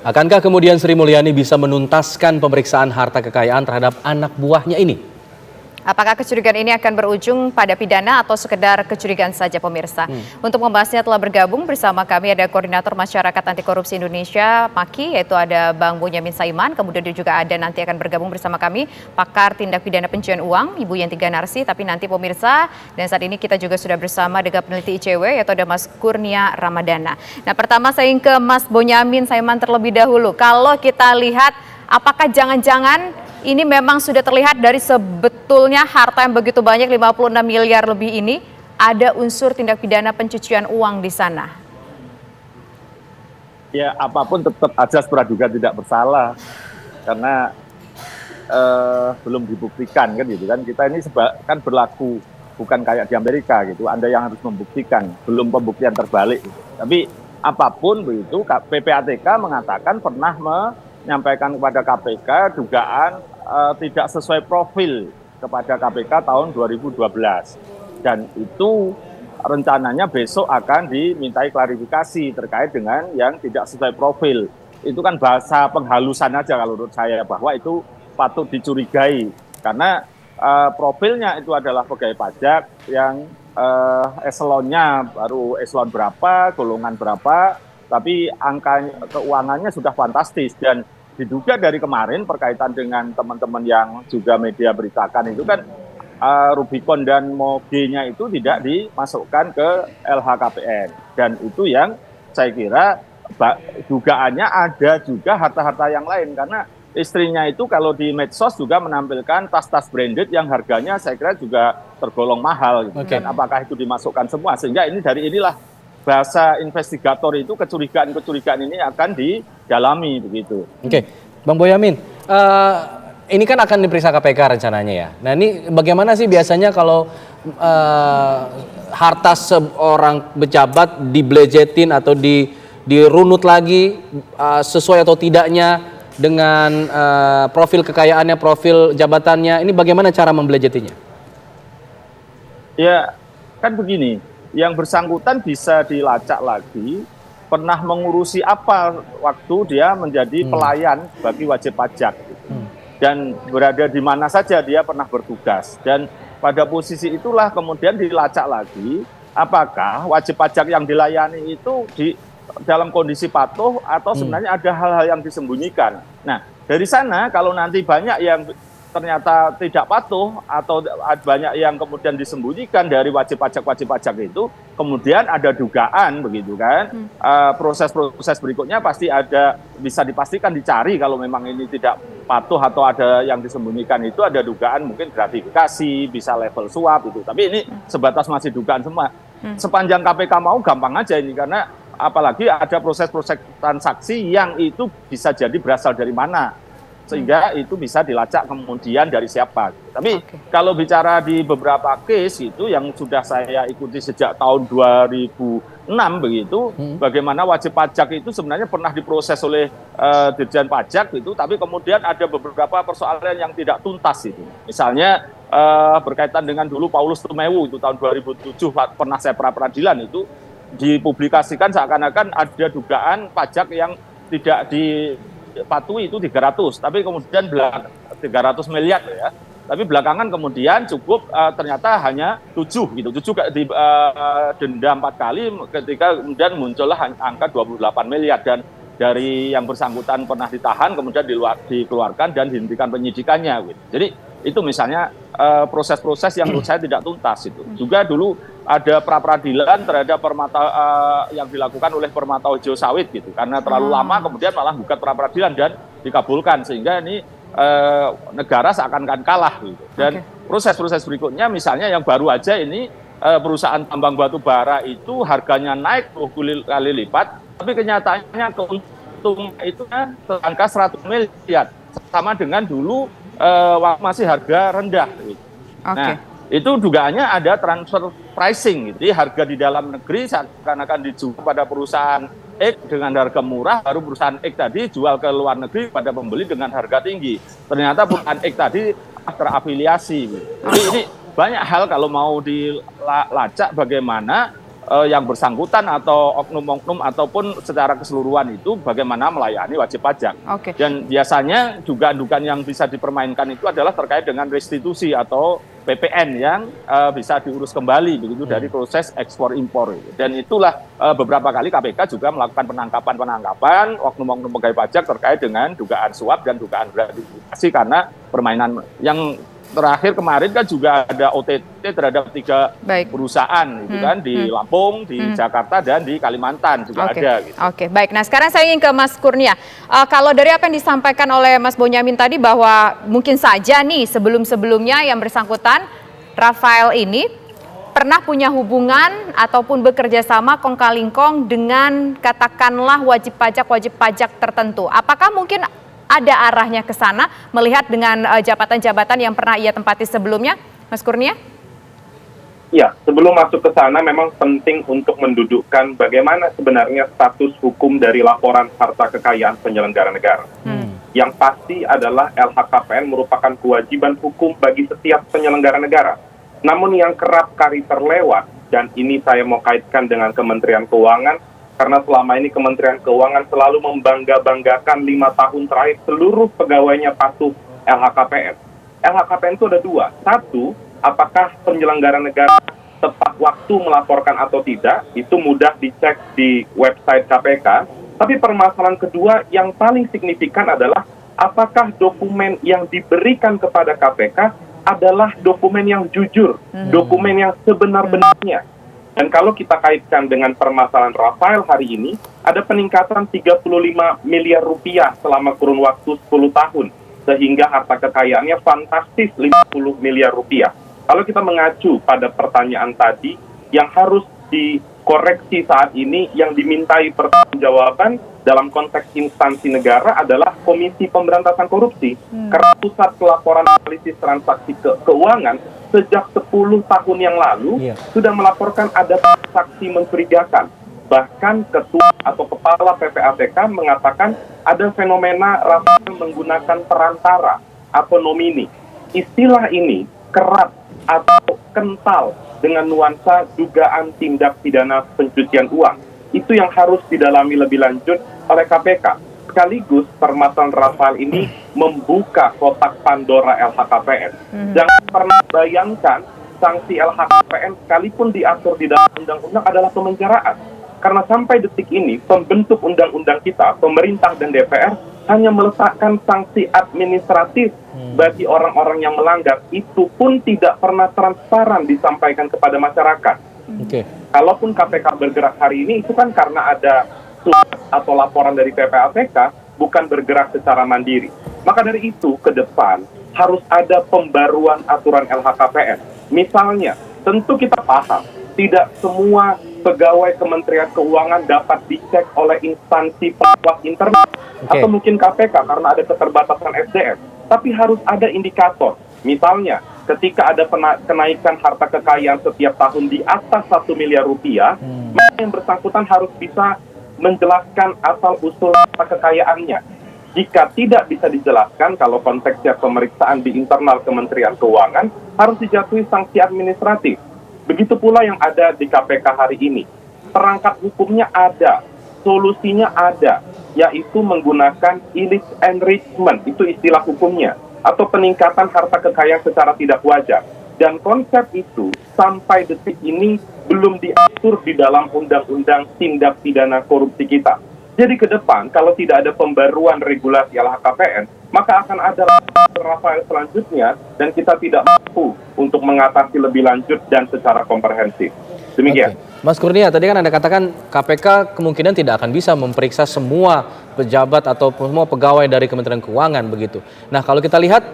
Akankah kemudian Sri Mulyani bisa menuntaskan pemeriksaan harta kekayaan terhadap anak buahnya ini? Apakah kecurigaan ini akan berujung pada pidana atau sekedar kecurigaan saja, pemirsa? Untuk membahasnya telah bergabung bersama kami ada Koordinator Masyarakat Anti Korupsi Indonesia, MAKI, yaitu ada Bang Bonyamin Saiman, kemudian juga ada nanti akan bergabung bersama kami pakar tindak pidana pencucian uang, Ibu Yanti Ganarsi, tapi nanti pemirsa, dan saat ini kita juga sudah bersama dengan peneliti ICW, yaitu ada Mas Kurnia Ramadana. Nah, pertama saya ingin ke Mas Bonyamin Saiman terlebih dahulu. Kalau kita lihat, apakah jangan-jangan ini memang sudah terlihat dari sebetulnya harta yang begitu banyak 56 miliar lebih ini ada unsur tindak pidana pencucian uang di sana? Ya apapun tetap ajas praduga tidak bersalah karena belum dibuktikan kan gitu kan. Kita ini kan berlaku bukan kayak di Amerika gitu. Anda yang harus membuktikan, belum pembuktian terbalik. Gitu. Tapi apapun begitu PPATK mengatakan pernah menyampaikan kepada KPK dugaan tidak sesuai profil kepada KPK tahun 2012 dan itu rencananya besok akan dimintai klarifikasi terkait dengan yang tidak sesuai profil. Itu kan bahasa penghalusan aja kalau menurut saya, bahwa itu patut dicurigai karena profilnya itu adalah pegawai pajak yang eselonnya baru eselon berapa, golongan berapa, tapi angka keuangannya sudah fantastis. Dan diduga dari kemarin berkaitan dengan teman-teman yang juga media beritakan itu kan Rubicon dan Moge-nya itu tidak dimasukkan ke LHKPN. Dan itu yang saya kira dugaannya ada juga harta-harta yang lain. Karena istrinya itu kalau di medsos juga menampilkan tas-tas branded yang harganya saya kira juga tergolong mahal. Gitu. Dan apakah itu dimasukkan semua? Sehingga ini dari inilah bahasa investigator itu kecurigaan-kecurigaan ini akan didalami begitu. Oke, Bang Bonyamin, ini kan akan diperiksa KPK rencananya ya. Nah ini bagaimana sih biasanya kalau harta seorang pejabat diblejetin atau dirunut lagi sesuai atau tidaknya dengan profil kekayaannya, profil jabatannya, ini bagaimana cara membelejetinya? Ya kan begini, yang bersangkutan bisa dilacak lagi pernah mengurusi apa waktu dia menjadi pelayan bagi wajib pajak dan berada di mana saja dia pernah bertugas, dan pada posisi itulah kemudian dilacak lagi apakah wajib pajak yang dilayani itu dalam kondisi patuh atau sebenarnya ada hal-hal yang disembunyikan. Nah dari sana kalau nanti banyak yang ternyata tidak patuh atau banyak yang kemudian disembunyikan dari wajib pajak itu, kemudian ada dugaan begitu kan, proses-proses berikutnya pasti ada, bisa dipastikan dicari kalau memang ini tidak patuh atau ada yang disembunyikan, itu ada dugaan mungkin gratifikasi, bisa level suap itu, tapi ini sebatas masih dugaan semua. Sepanjang KPK mau gampang aja ini, karena apalagi ada proses-proses transaksi yang itu bisa jadi berasal dari mana, sehingga itu bisa dilacak kemudian dari siapa. Tapi kalau bicara di beberapa case itu yang sudah saya ikuti sejak tahun 2006 begitu, bagaimana wajib pajak itu sebenarnya pernah diproses oleh Dirjen Pajak itu, tapi kemudian ada beberapa persoalan yang tidak tuntas itu. Misalnya berkaitan dengan dulu Paulus Tumewu itu tahun 2007 pernah saya pra-peradilan itu dipublikasikan seakan-akan ada dugaan pajak yang tidak dipatuhi itu 300, tapi kemudian 300 miliar ya. Tapi belakangan kemudian cukup ternyata hanya 7 gitu. 7 denda 4 kali ketika kemudian muncullah angka 28 miliar, dan dari yang bersangkutan pernah ditahan kemudian dikeluarkan dan dihentikan penyidikannya gitu. Jadi itu misalnya proses-proses yang menurut saya tidak tuntas itu. Juga dulu ada pra-peradilan terhadap Permata yang dilakukan oleh Permata Hijau Sawit gitu, karena terlalu lama kemudian malah gugat pra-peradilan dan dikabulkan, sehingga ini negara seakan-akan kalah gitu. Dan proses-proses berikutnya misalnya yang baru aja ini perusahaan tambang batu bara itu harganya naik 10 kali lipat, tapi kenyataannya keuntungan itu angka 100 miliar, sama dengan dulu masih harga rendah gitu. Nah itu dugaannya ada transfer pricing gitu. Jadi harga di dalam negeri seakan-akan dijual pada perusahaan X dengan harga murah, baru perusahaan X tadi jual ke luar negeri pada pembeli dengan harga tinggi. Ternyata perusahaan X tadi terafiliasi gitu. Jadi ini banyak hal kalau mau dilacak bagaimana yang bersangkutan atau oknum-oknum ataupun secara keseluruhan itu bagaimana melayani wajib pajak. Oke. Dan biasanya dugaan-dugaan yang bisa dipermainkan itu adalah terkait dengan restitusi atau PPN yang bisa diurus kembali begitu dari proses ekspor impor. Dan itulah beberapa kali KPK juga melakukan penangkapan oknum-oknum pegawai pajak terkait dengan dugaan suap dan dugaan gratifikasi karena permainan yang terakhir kemarin kan juga ada OTT terhadap 3 perusahaan itu kan di Lampung, di Jakarta dan di Kalimantan juga ada gitu. Oke, baik. Nah, sekarang saya ingin ke Mas Kurnia. Kalau dari apa yang disampaikan oleh Mas Bonyamin tadi bahwa mungkin saja nih sebelum-sebelumnya yang bersangkutan Rafael ini pernah punya hubungan ataupun bekerja sama kong-kali-kong dengan katakanlah wajib pajak tertentu. Apakah mungkin ada arahnya ke sana melihat dengan jabatan-jabatan yang pernah ia tempati sebelumnya, Mas Kurnia? Ya, sebelum masuk ke sana memang penting untuk mendudukkan bagaimana sebenarnya status hukum dari laporan harta kekayaan penyelenggara negara. Yang pasti adalah LHKPN merupakan kewajiban hukum bagi setiap penyelenggara negara. Namun yang kerap kali terlewat, dan ini saya mau kaitkan dengan Kementerian Keuangan, karena selama ini Kementerian Keuangan selalu membangga-banggakan 5 tahun terakhir seluruh pegawainya patuh LHKPN. LHKPN itu ada 2. 1, apakah penyelenggara negara tepat waktu melaporkan atau tidak, itu mudah dicek di website KPK. Tapi permasalahan kedua yang paling signifikan adalah apakah dokumen yang diberikan kepada KPK adalah dokumen yang jujur, dokumen yang sebenar-benarnya. Dan kalau kita kaitkan dengan permasalahan Rafael hari ini, ada peningkatan 35 miliar rupiah selama kurun waktu 10 tahun. Sehingga harta kekayaannya fantastis 50 miliar rupiah. Kalau kita mengacu pada pertanyaan tadi, yang harus dikoreksi saat ini, yang dimintai pertanggungjawaban dalam konteks instansi negara adalah Komisi Pemberantasan Korupsi. Karena Pusat Pelaporan Analisis Transaksi Keuangan sejak 10 tahun yang lalu sudah melaporkan ada saksi mencurigakan. Bahkan ketua atau kepala PPATK mengatakan ada fenomena Rafael menggunakan perantara atau nomini. Istilah ini kerap atau kental dengan nuansa dugaan tindak pidana pencucian uang. Itu yang harus didalami lebih lanjut oleh KPK. Sekaligus permasalahan Rafael ini membuka kotak Pandora LHKPN. Jangan pernah bayangkan sanksi LHKPN sekalipun diatur di dalam undang-undang adalah pemenjaraan. Karena sampai detik ini pembentuk undang-undang kita, pemerintah dan DPR hanya meletakkan sanksi administratif bagi orang-orang yang melanggar. Itu pun tidak pernah transparan disampaikan kepada masyarakat. Kalaupun KPK bergerak hari ini itu kan karena ada surat atau laporan dari PPATK, bukan bergerak secara mandiri. Maka dari itu ke depan harus ada pembaruan aturan LHKPN. Misalnya, tentu kita paham tidak semua pegawai Kementerian Keuangan dapat dicek oleh instansi pengawas internal atau mungkin KPK karena ada keterbatasan SDM. Tapi harus ada indikator. Misalnya, ketika ada kenaikan harta kekayaan setiap tahun di atas 1 miliar rupiah, maka yang bersangkutan harus bisa menjelaskan asal-usul harta kekayaannya. Jika tidak bisa dijelaskan, kalau konteksnya pemeriksaan di internal Kementerian Keuangan, harus dijatuhi sanksi administratif. Begitu pula yang ada di KPK hari ini. Perangkat hukumnya ada, solusinya ada, yaitu menggunakan illicit enrichment, itu istilah hukumnya, atau peningkatan harta kekayaan secara tidak wajar. Dan konsep itu sampai detik ini belum diatur di dalam undang-undang tindak pidana korupsi kita. Jadi ke depan, kalau tidak ada pembaruan regulasi LHKPN, maka akan ada Rafael selanjutnya dan kita tidak mampu untuk mengatasi lebih lanjut dan secara komprehensif. Demikian. Mas Kurnia, tadi kan Anda katakan KPK kemungkinan tidak akan bisa memeriksa semua pejabat atau semua pegawai dari Kementerian Keuangan begitu. Nah, kalau kita lihat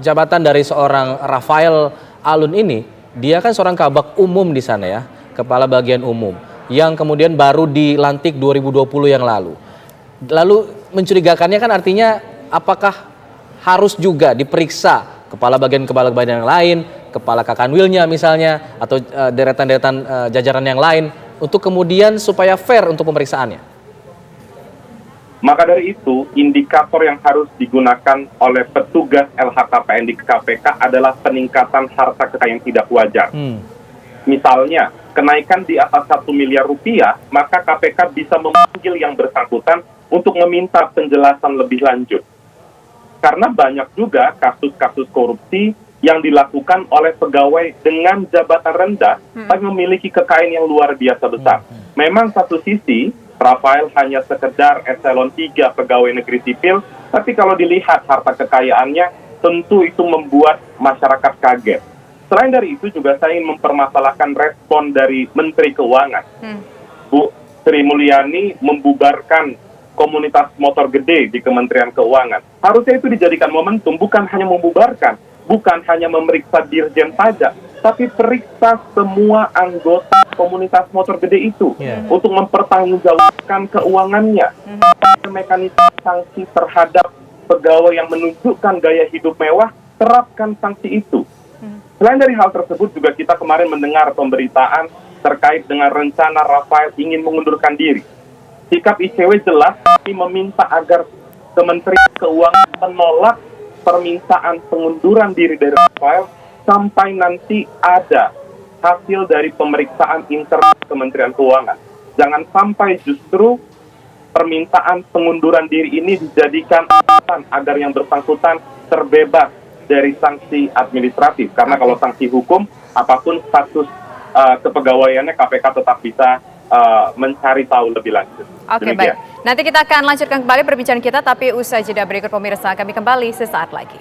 jabatan dari seorang Rafael Alun ini, dia kan seorang kabak umum di sana ya, kepala bagian umum, yang kemudian baru dilantik 2020 yang lalu. Lalu mencurigakannya kan artinya apakah harus juga diperiksa kepala bagian yang lain, kepala Kakanwilnya misalnya, atau deretan-deretan jajaran yang lain, untuk kemudian supaya fair untuk pemeriksaannya? Maka dari itu, indikator yang harus digunakan oleh petugas LHKPN di KPK adalah peningkatan harta kekayaan tidak wajar. Misalnya, kenaikan di atas 1 miliar rupiah, maka KPK bisa memanggil yang bersangkutan untuk meminta penjelasan lebih lanjut. Karena banyak juga kasus-kasus korupsi yang dilakukan oleh pegawai dengan jabatan rendah tapi memiliki kekayaan yang luar biasa besar. Memang satu sisi, Rafael hanya sekedar eselon 3 pegawai negeri sipil, tapi kalau dilihat harta kekayaannya, tentu itu membuat masyarakat kaget. Selain dari itu juga saya ingin mempermasalahkan respon dari Menteri Keuangan. Bu Sri Mulyani membubarkan komunitas motor gede di Kementerian Keuangan. Harusnya itu dijadikan momentum, bukan hanya membubarkan, bukan hanya memeriksa dirjen saja, tapi periksa semua anggota komunitas motor gede itu untuk mempertanggungjawabkan keuangannya. Mekanisme sanksi terhadap pegawai yang menunjukkan gaya hidup mewah, terapkan sanksi itu. Selain dari hal tersebut, juga kita kemarin mendengar pemberitaan terkait dengan rencana Rafael ingin mengundurkan diri. Sikap ICW jelas, tapi meminta agar Kementerian Keuangan menolak permintaan pengunduran diri dari Rafael sampai nanti ada hasil dari pemeriksaan internal Kementerian Keuangan. Jangan sampai justru permintaan pengunduran diri ini dijadikan alasan agar yang bersangkutan terbebas dari sanksi administratif. Karena kalau sanksi hukum, apapun status kepegawaiannya, KPK tetap bisa mencari tahu lebih lanjut. Oke, baik. Nanti kita akan lanjutkan kembali perbincangan kita, tapi usai jeda berikut pemirsa, kami kembali sesaat lagi.